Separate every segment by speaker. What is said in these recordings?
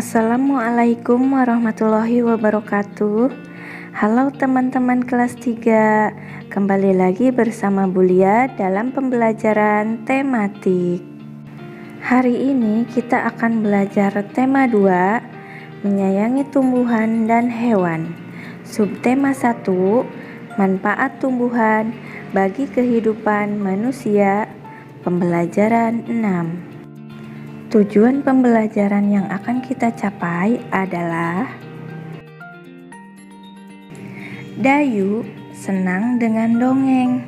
Speaker 1: Assalamualaikum warahmatullahi wabarakatuh. Halo teman-teman kelas 3, kembali lagi bersama Bulia dalam pembelajaran tematik. Hari ini kita akan belajar tema 2, menyayangi tumbuhan dan hewan. Subtema 1, manfaat tumbuhan bagi kehidupan manusia. Pembelajaran 6. Tujuan pembelajaran yang akan kita capai adalah Dayu senang dengan dongeng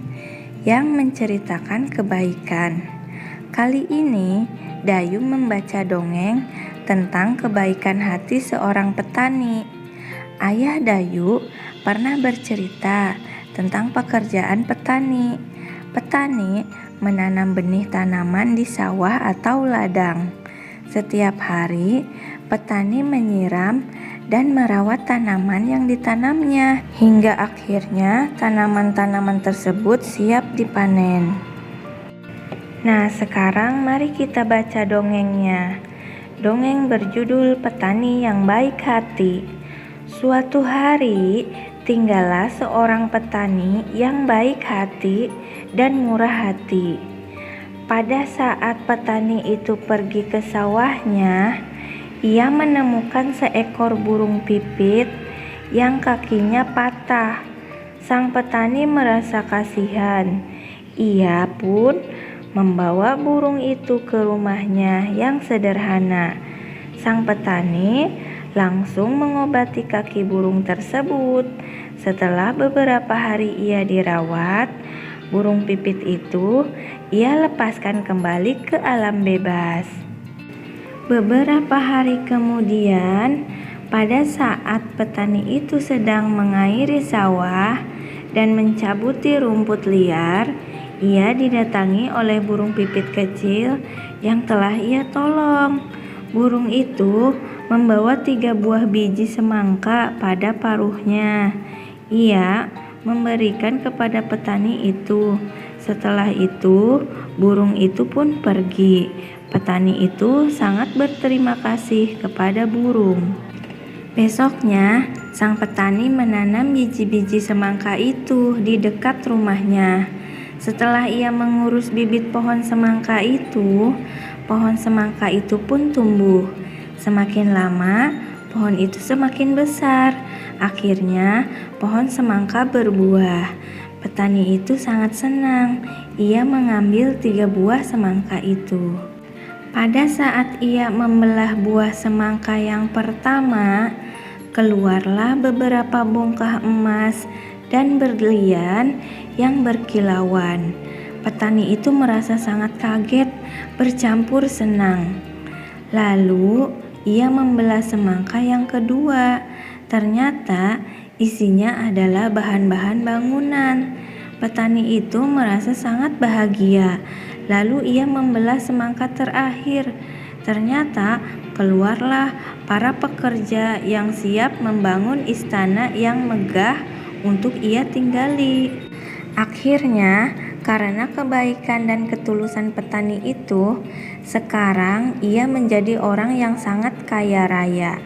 Speaker 1: yang menceritakan kebaikan. Kali ini Dayu membaca dongeng tentang kebaikan hati seorang petani. Ayah Dayu pernah bercerita tentang pekerjaan petani. Petani menanam benih tanaman di sawah atau ladang. Setiap hari, petani menyiram dan merawat tanaman yang ditanamnya hingga akhirnya tanaman-tanaman tersebut siap dipanen. Nah, sekarang mari kita baca dongengnya. Dongeng berjudul Petani yang Baik Hati. Suatu hari, tinggallah seorang petani yang baik hati dan murah hati. Pada saat petani itu pergi ke sawahnya, ia menemukan seekor burung pipit yang kakinya patah. Sang petani merasa kasihan. Ia pun membawa burung itu ke rumahnya yang sederhana. Sang petani langsung mengobati kaki burung tersebut. Setelah beberapa hari ia dirawat, burung pipit itu ia lepaskan kembali ke alam bebas. Beberapa hari kemudian, pada saat petani itu sedang mengairi sawah dan mencabuti rumput liar, ia didatangi oleh burung pipit kecil yang telah ia tolong. Burung itu membawa 3 buah biji semangka pada paruhnya. Ia memberikan kepada petani itu. Setelah itu, burung itu pun pergi. Petani itu sangat berterima kasih kepada burung. Besoknya, sang petani menanam biji-biji semangka itu di dekat rumahnya. Setelah ia mengurus bibit pohon semangka itu, pohon semangka itu pun tumbuh. Semakin lama, pohon itu semakin besar. Akhirnya, pohon semangka berbuah. Petani itu sangat senang. Ia mengambil 3 buah semangka itu. Pada saat ia membelah buah semangka yang pertama, keluarlah beberapa bongkah emas dan berlian yang berkilauan. Petani itu merasa sangat kaget, bercampur senang. Lalu ia membelah semangka yang kedua. Ternyata isinya adalah bahan-bahan bangunan. Petani itu merasa sangat bahagia. Lalu ia membelah semangka terakhir. Ternyata keluarlah para pekerja yang siap membangun istana yang megah untuk ia tinggali. Akhirnya, karena kebaikan dan ketulusan petani itu, sekarang ia menjadi orang yang sangat kaya raya.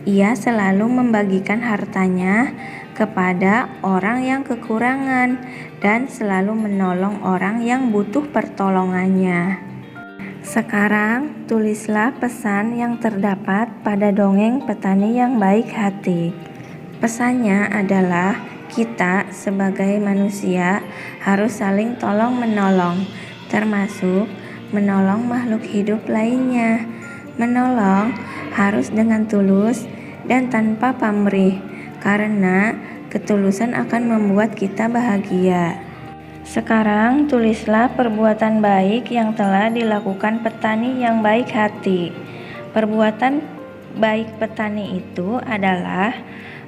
Speaker 1: Ia selalu membagikan hartanya kepada orang yang kekurangan dan selalu menolong orang yang butuh pertolongannya. Sekarang, tulislah pesan yang terdapat pada dongeng Petani yang Baik Hati. Pesannya adalah kita sebagai manusia harus saling tolong-menolong, termasuk menolong makhluk hidup lainnya. Menolong harus dengan tulus dan tanpa pamrih, karena ketulusan akan membuat kita bahagia. Sekarang tulislah perbuatan baik yang telah dilakukan petani yang baik hati. Perbuatan baik petani itu adalah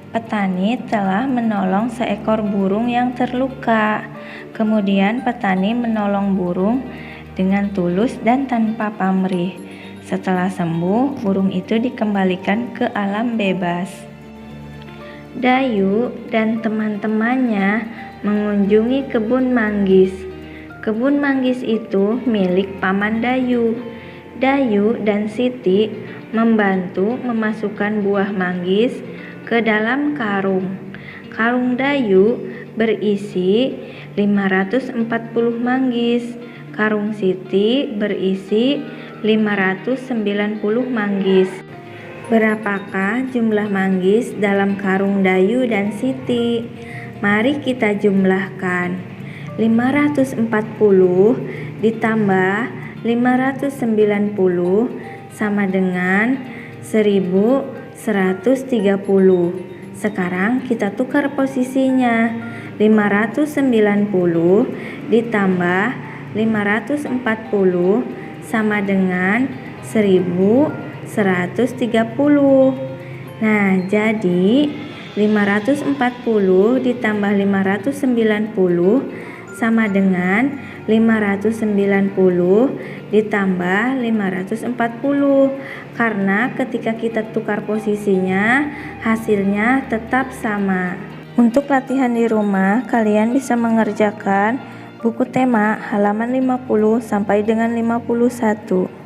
Speaker 1: petani telah menolong seekor burung yang terluka. Kemudian petani menolong burung dengan tulus dan tanpa pamrih. Setelah sembuh, burung itu dikembalikan ke alam bebas. Dayu dan teman-temannya mengunjungi kebun manggis. Kebun manggis itu milik Paman Dayu. Dayu dan Siti membantu memasukkan buah manggis ke dalam karung. Karung Dayu berisi 540 manggis. Karung Siti berisi 590 manggis. Berapakah jumlah manggis dalam karung Dayu dan Siti? Mari kita jumlahkan. 540 ditambah 590 sama dengan 1130. Sekarang kita tukar posisinya. 590 ditambah 540 sama dengan 1130. Nah, jadi 540 ditambah 590 sama dengan 590 ditambah 540. Karena ketika kita tukar posisinya, hasilnya tetap sama. Untuk latihan di rumah, kalian bisa mengerjakan buku tema halaman 50 sampai dengan 51.